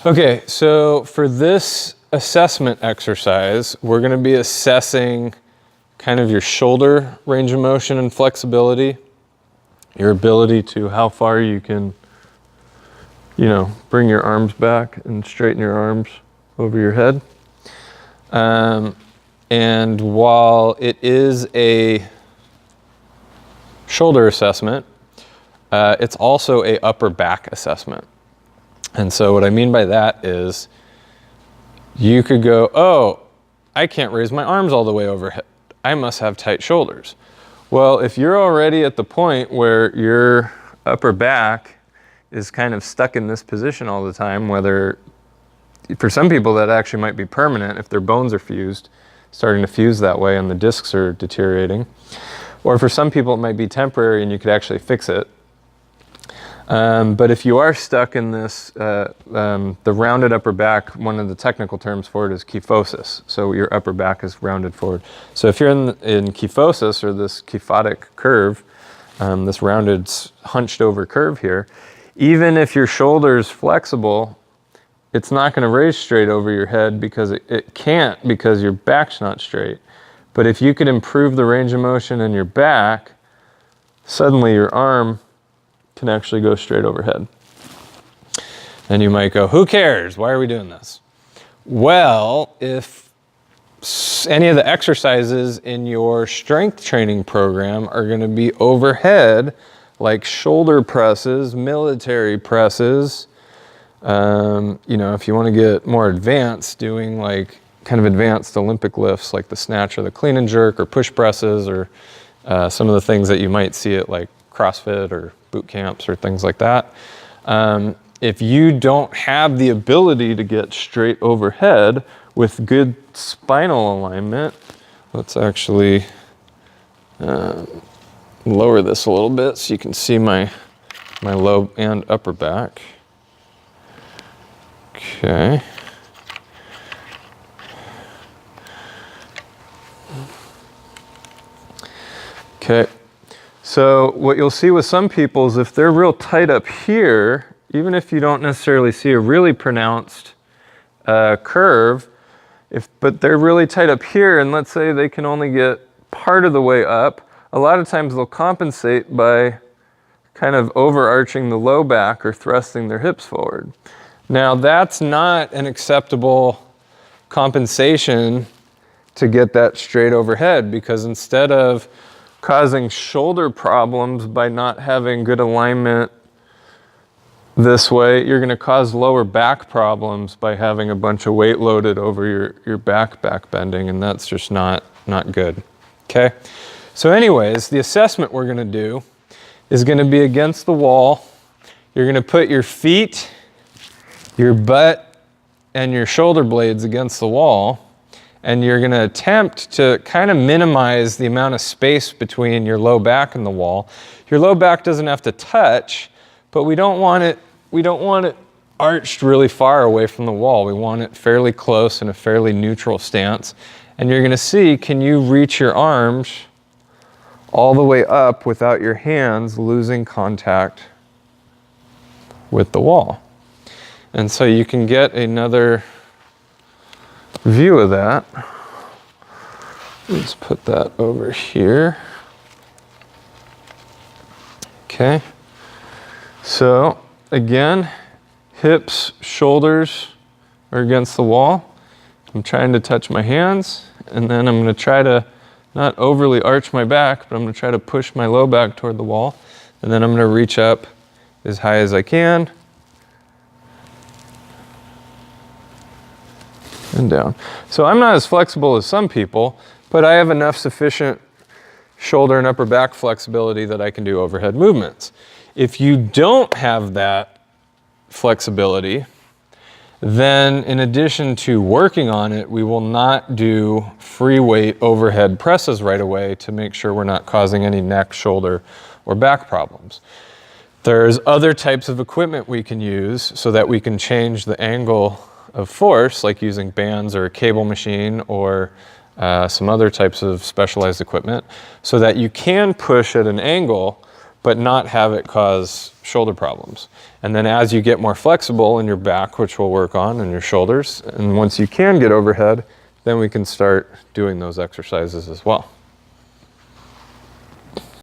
Okay, so for this assessment exercise, we're going to be assessing kind of your shoulder range of motion and flexibility, your ability to how far you can, bring your arms back and straighten your arms over your head. And while it is a shoulder assessment, it's also a upper back assessment. And so what I mean by that is you could go, oh, I can't raise my arms all the way overhead. I must have tight shoulders. Well, if you're already at the point where your upper back is kind of stuck in this position all the time, whether for some people that actually might be permanent if their bones are fused, starting to fuse that way and the discs are deteriorating. Or for some people it might be temporary and you could actually fix it. But if you are stuck in this, the rounded upper back, one of the technical terms for it is kyphosis. So your upper back is rounded forward. So if you're in kyphosis, or this kyphotic curve, this rounded, hunched over curve here, even if your shoulder's flexible, it's not going to raise straight over your head because it can't, because your back's not straight. But if you could improve the range of motion in your back, suddenly your arm can actually go straight overhead. And you might go, who cares? Why are we doing this? Well, if any of the exercises in your strength training program are going to be overhead, like shoulder presses, military presses, if you want to get more advanced, doing like kind of advanced Olympic lifts like the snatch or the clean and jerk or push presses or some of the things that you might see at like CrossFit or boot camps or things like that. If you don't have the ability to get straight overhead with good spinal alignment, let's actually lower this a little bit so you can see my low and upper back. Okay. Okay. So what you'll see with some people is if they're real tight up here, even if you don't necessarily see a really pronounced curve, but they're really tight up here, and let's say they can only get part of the way up, a lot of times they'll compensate by kind of overarching the low back or thrusting their hips forward. Now that's not an acceptable compensation to get that straight overhead, because instead of causing shoulder problems by not having good alignment this way, you're going to cause lower back problems by having a bunch of weight loaded over your back bending, and that's just not good. Okay? So anyways, the assessment we're going to do is going to be against the wall. You're going to put your feet, your butt, and your shoulder blades against the wall, and you're going to attempt to kind of minimize the amount of space between your low back and the wall. Your low back doesn't have to touch, but we don't want it arched really far away from the wall. We want it fairly close in a fairly neutral stance. And you're going to see, can you reach your arms all the way up without your hands losing contact with the wall? And so you can get another view of that. Let's put that over here. Okay. So again, hips, shoulders are against the wall. I'm trying to touch my hands, and then I'm going to try to not overly arch my back, but I'm going to try to push my low back toward the wall. And then I'm going to reach up as high as I can and down. So I'm not as flexible as some people, but I have enough sufficient shoulder and upper back flexibility that I can do overhead movements. If you don't have that flexibility, then in addition to working on it, we will not do free weight overhead presses right away to make sure we're not causing any neck, shoulder, or back problems. There's other types of equipment we can use so that we can change the angle of force, like using bands or a cable machine or some other types of specialized equipment, so that you can push at an angle, but not have it cause shoulder problems. And then as you get more flexible in your back, which we'll work on, and your shoulders, and once you can get overhead, then we can start doing those exercises as well.